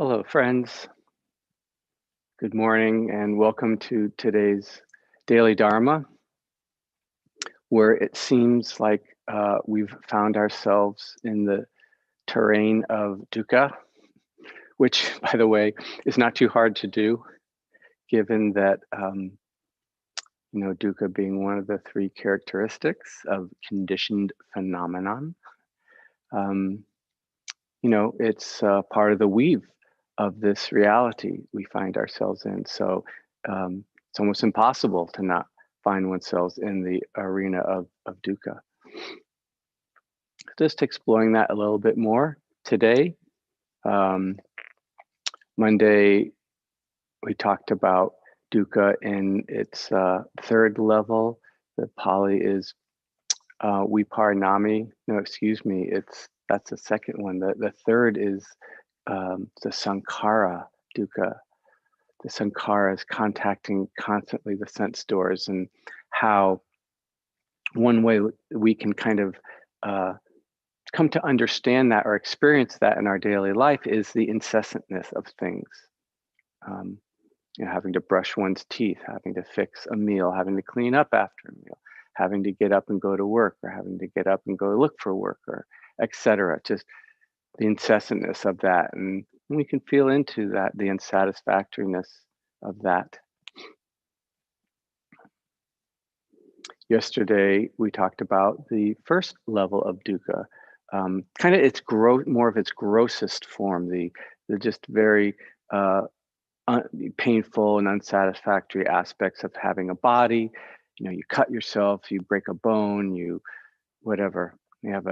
Hello, friends. Good morning and welcome to today's Daily Dharma, where it seems like we've found ourselves in the terrain of dukkha, which, by the way, is not too hard to do, given that, dukkha being one of the three characteristics of conditioned phenomenon. It's part of the weave of this reality we find ourselves in. So it's almost impossible to not find oneself in the arena of dukkha. Just exploring that a little bit more today. Monday, we talked about dukkha in its third level. The Pali is viparinami. No, excuse me. That's the second one. The third is the sankhara dukkha. The sankhara is contacting constantly the sense doors, and how one way we can kind of come to understand that or experience that in our daily life is the incessantness of things. Having to brush one's teeth, having to fix a meal, having to clean up after a meal, having to get up and go to work, or having to get up and go look for work, or etc. Just the incessantness of that. And we can feel into that, the unsatisfactoriness of that. Yesterday, we talked about the first level of dukkha, kind of more of its grossest form, the just very painful and unsatisfactory aspects of having a body. You cut yourself, you break a bone, you have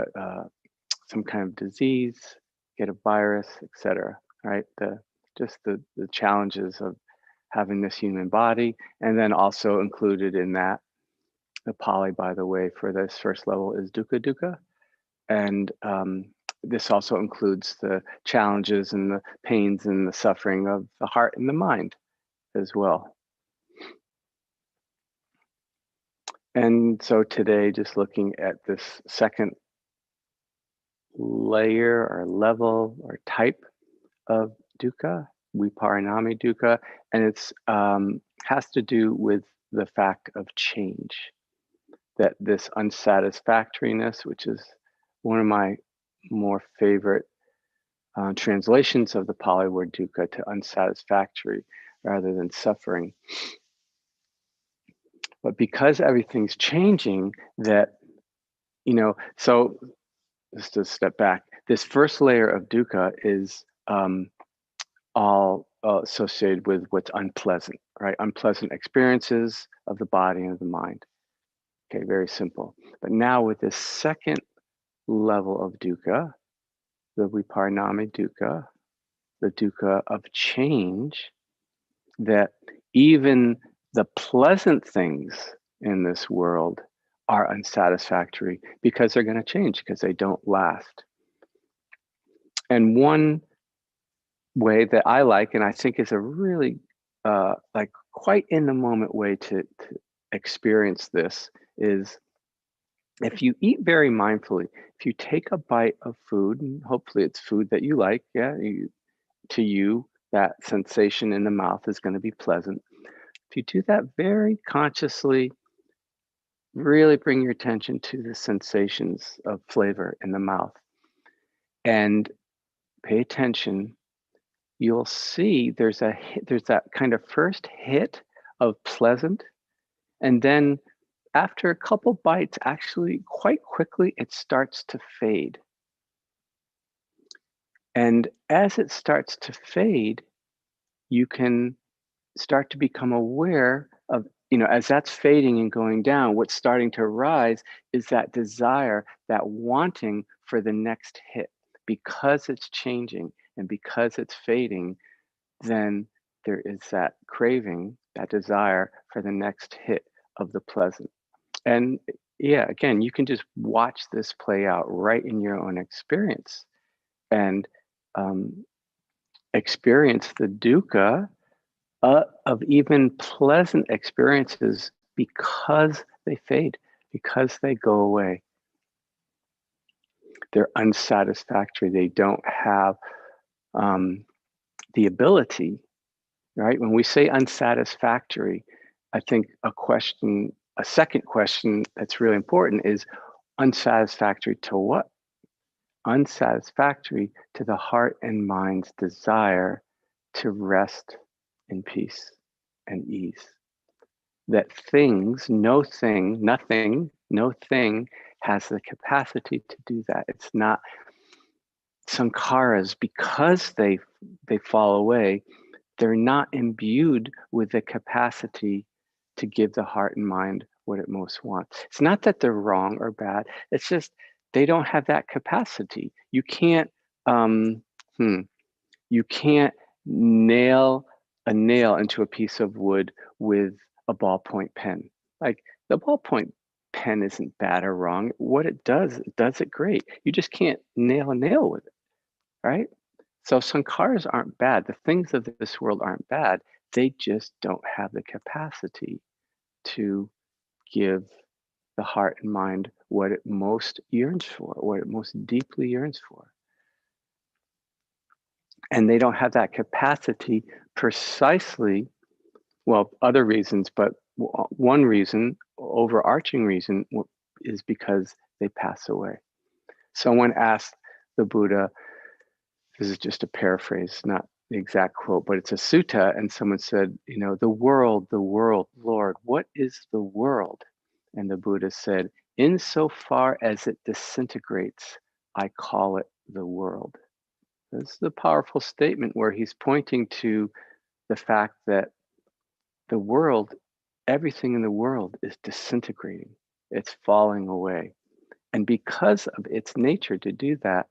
some kind of disease, get a virus, etc. Right? The challenges of having this human body, and then also included in that, the Pali, by the way, for this first level is dukkha. And this also includes the challenges and the pains and the suffering of the heart and the mind as well. And so today, just looking at this second layer or level or type of dukkha, viparinami dukkha, and it's has to do with the fact of change. That this unsatisfactoriness, which is one of my more favorite translations of the Pali word dukkha, to unsatisfactory rather than suffering. But because everything's changing, that, so just to step back, this first layer of dukkha is all associated with what's unpleasant, right? Unpleasant experiences of the body and of the mind. Okay, very simple. But now with this second level of dukkha, the viparinami dukkha, the dukkha of change, that even the pleasant things in this world are unsatisfactory because they're going to change, because they don't last. And one way that I like, and I think is a really quite in the moment way to experience this, is if you eat very mindfully, if you take a bite of food, and hopefully it's food that you like, to you, that sensation in the mouth is going to be pleasant. If you do that very consciously, really bring your attention to the sensations of flavor in the mouth and pay attention, you'll see there's that kind of first hit of pleasant, and then after a couple bites, actually quite quickly, it starts to fade. And as it starts to fade, you can start to become aware of, as that's fading and going down, what's starting to rise is that desire, that wanting for the next hit. Because it's changing and because it's fading, then there is that craving, that desire for the next hit of the pleasant. And again, you can just watch this play out right in your own experience and experience the dukkha of even pleasant experiences because they fade, because they go away. They're unsatisfactory. They don't have the ability, right? When we say unsatisfactory, I think a second question that's really important is unsatisfactory to what? Unsatisfactory to the heart and mind's desire to rest in peace and ease. That no thing has the capacity to do that. It's not sankharas, because they fall away, they're not imbued with the capacity to give the heart and mind what it most wants. It's not that they're wrong or bad. It's just they don't have that capacity. You can't you can't nail a nail into a piece of wood with a ballpoint pen. Like, the ballpoint pen isn't bad or wrong. What it does it great. You just can't nail a nail with it, right? So sankharas aren't bad. The things of this world aren't bad. They just don't have the capacity to give the heart and mind what it most yearns for, what it most deeply yearns for. And they don't have that capacity precisely, well, other reasons, but one reason, overarching reason, is because they pass away. Someone asked the Buddha, this is just a paraphrase, not the exact quote, but it's a sutta, and someone said, the world, Lord, what is the world? And the Buddha said, insofar as it disintegrates, I call it the world. This is a powerful statement where he's pointing to the fact that the world, everything in the world is disintegrating. It's falling away. And because of its nature to do that,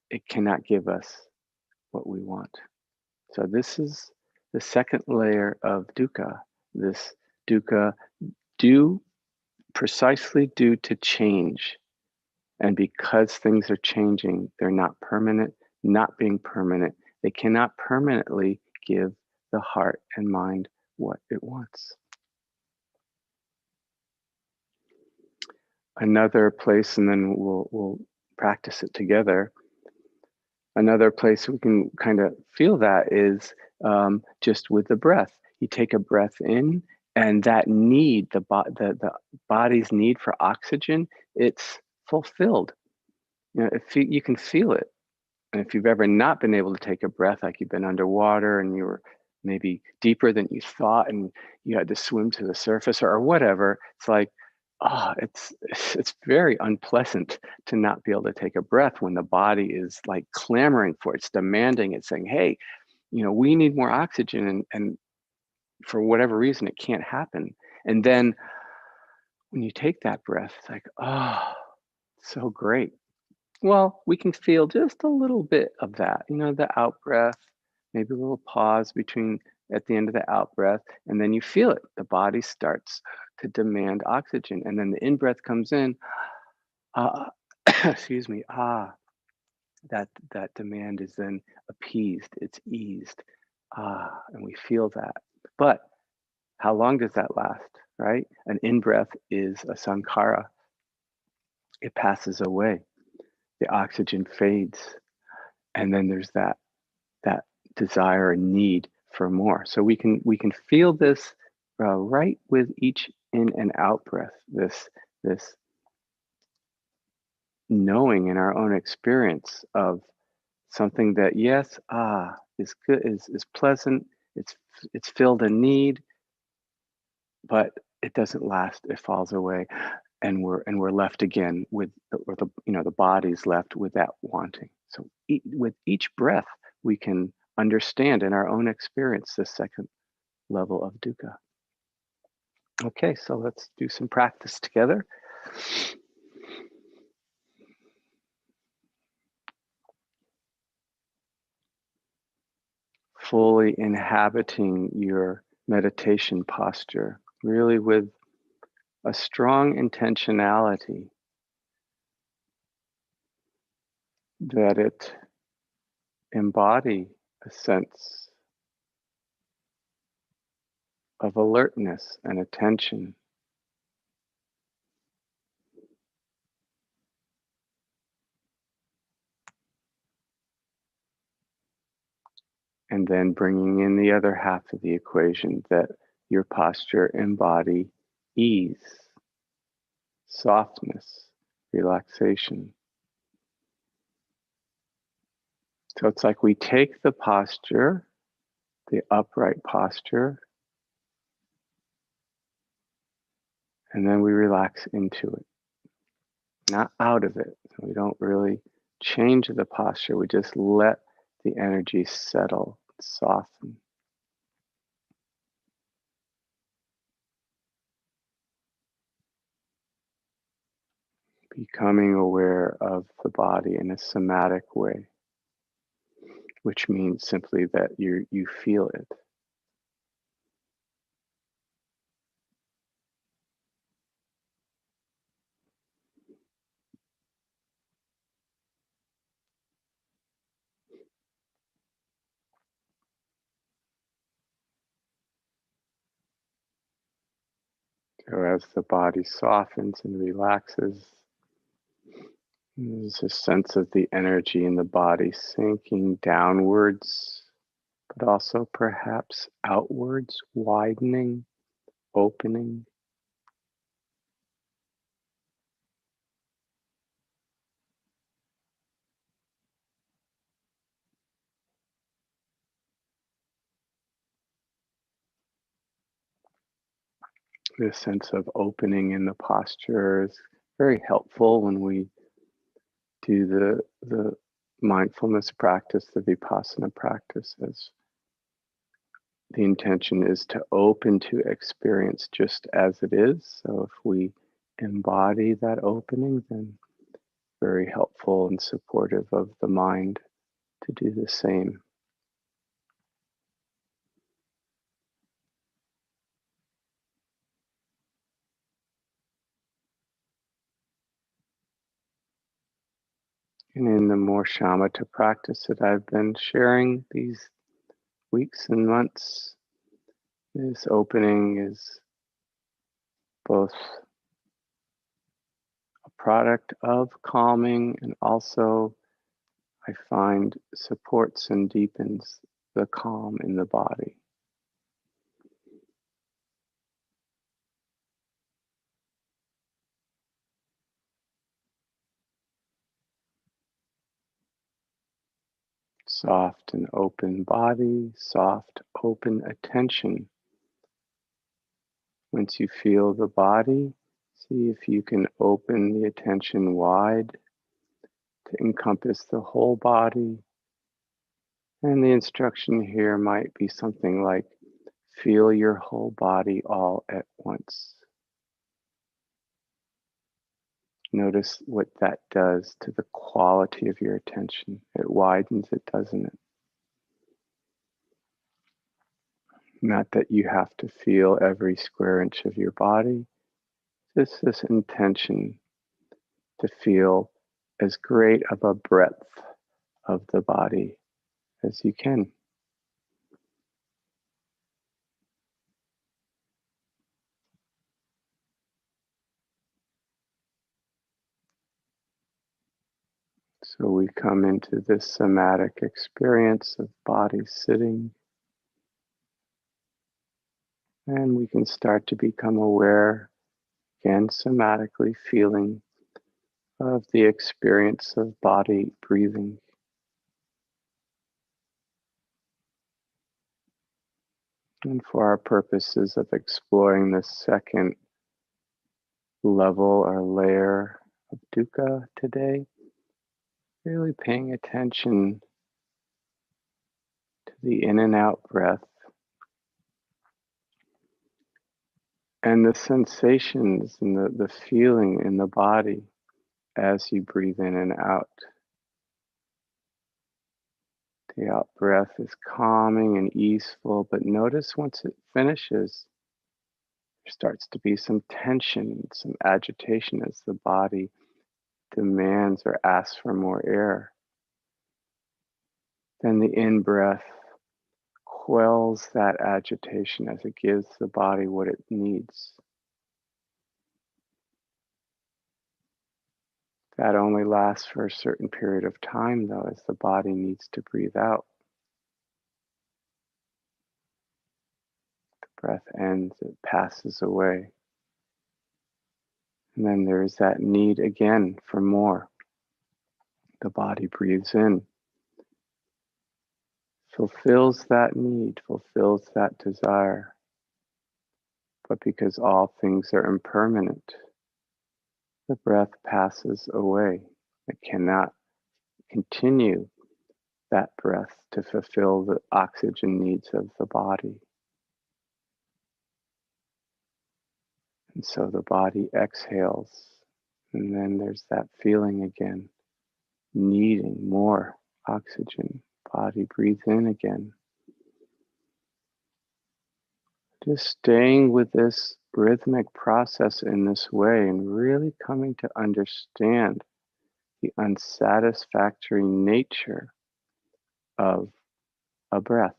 it cannot give us what we want. So this is the second layer of dukkha. This dukkha precisely due to change. And because things are changing, they're not permanent, not being permanent. They cannot permanently give the heart and mind what it wants. Another place, and then we'll practice it together. Another place we can kind of feel that is just with the breath. You take a breath in, and that need, the body's need for oxygen, it's fulfilled. If you can feel it. And if you've ever not been able to take a breath, like you've been underwater and you were maybe deeper than you thought and you had to swim to the surface or whatever, it's like, it's very unpleasant to not be able to take a breath when the body is like clamoring for it. It's demanding, it's saying, hey, we need more oxygen, and for whatever reason, it can't happen. And then when you take that breath, it's like, so great. Well, we can feel just a little bit of that, the out breath, maybe a little pause at the end of the out breath, and then you feel it. The body starts to demand oxygen, and then the in breath comes in. Excuse me. That demand is then appeased. It's eased. And we feel that. But how long does that last, right? An in breath is a sankhara. It passes away. The oxygen fades, and then there's that desire and need for more. So we can feel this right with each in and out breath. This knowing in our own experience of something that, yes, is good, is pleasant. It's filled a need, but it doesn't last. It falls away. And we're left again with, the body's left with that wanting. So with each breath, we can understand in our own experience the second level of dukkha. Okay, so let's do some practice together. Fully inhabiting your meditation posture, really with a strong intentionality that it embody a sense of alertness and attention. And then bringing in the other half of the equation, that your posture embody ease, softness, relaxation. So it's like we take the posture, the upright posture, and then we relax into it, not out of it. We don't really change the posture. We just let the energy settle, soften. Becoming aware of the body in a somatic way, which means simply that you feel it. So as the body softens and relaxes, there's a sense of the energy in the body sinking downwards, but also perhaps outwards, widening, opening. This sense of opening in the posture is very helpful when we do the mindfulness practice, the vipassana practice, as the intention is to open to experience just as it is. So if we embody that opening, then very helpful and supportive of the mind to do the same. And in the more shamatha practice that I've been sharing these weeks and months, this opening is both a product of calming and also I find supports and deepens the calm in the body. Soft and open body, soft, open attention. Once you feel the body, see if you can open the attention wide to encompass the whole body. And the instruction here might be something like, feel your whole body all at once. Notice what that does to the quality of your attention. It widens it, doesn't it? Not that you have to feel every square inch of your body, just this intention to feel as great of a breadth of the body as you can. So we come into this somatic experience of body sitting, and we can start to become aware, again, somatically feeling of the experience of body breathing. And for our purposes of exploring the second level or layer of dukkha today, really paying attention to the in and out breath and the sensations and the feeling in the body as you breathe in and out. The out breath is calming and easeful, but notice once it finishes, there starts to be some tension, some agitation as the body demands or asks for more air. Then the in breath quells that agitation as it gives the body what it needs. That only lasts for a certain period of time, though, as the body needs to breathe out. breath ends, it passes away. And then there is that need again for more. The body breathes in, fulfills that need, fulfills that desire. But because all things are impermanent, the breath passes away. It cannot continue that breath to fulfill the oxygen needs of the body. And so the body exhales, and then there's that feeling again, needing more oxygen. Body breathes in again. Just staying with this rhythmic process in this way and really coming to understand the unsatisfactory nature of a breath.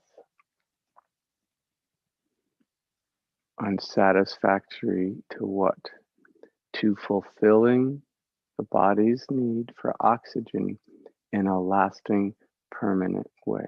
Unsatisfactory to what? To fulfilling the body's need for oxygen in a lasting, permanent way.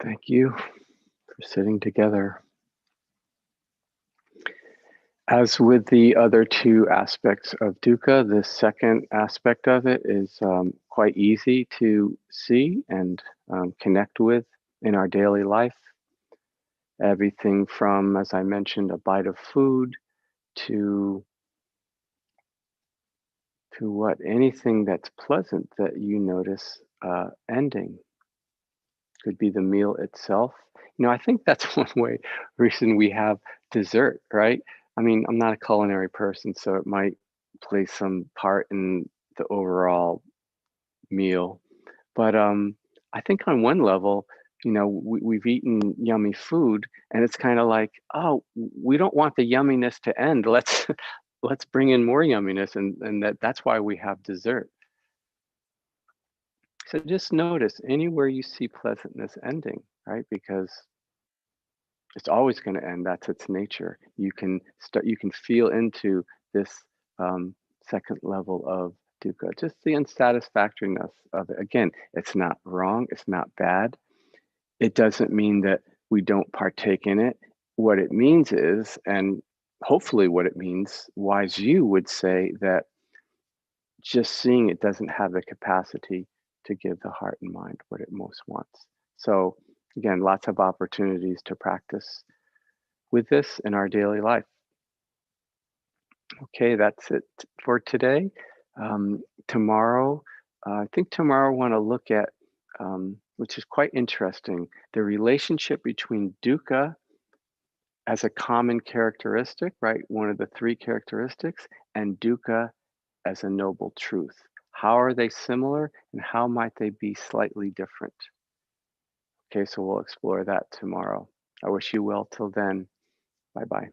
Thank you for sitting together. As with the other two aspects of dukkha, the second aspect of it is quite easy to see and connect with in our daily life. Everything from, as I mentioned, a bite of food to what anything that's pleasant that you notice ending. Could be the meal itself. I think that's one reason we have dessert, right? I mean, I'm not a culinary person, so it might play some part in the overall meal. But I think on one level, we've eaten yummy food, and it's kind of like, oh, we don't want the yumminess to end. Let's let's bring in more yumminess, and that's why we have dessert. So just notice anywhere you see pleasantness ending, right? Because it's always going to end. That's its nature. You can feel into this second level of dukkha, just the unsatisfactoriness of it. Again, it's not wrong, it's not bad. It doesn't mean that we don't partake in it. What it means is, and hopefully what it means, wise you would say that just seeing it doesn't have the capacity to give the heart and mind what it most wants. So again, lots of opportunities to practice with this in our daily life. Okay, that's it for today. Tomorrow, I think tomorrow I want to look at, which is quite interesting, the relationship between dukkha as a common characteristic, right? One of the three characteristics, and dukkha as a noble truth. How are they similar and how might they be slightly different? Okay, so we'll explore that tomorrow. I wish you well till then. Bye bye.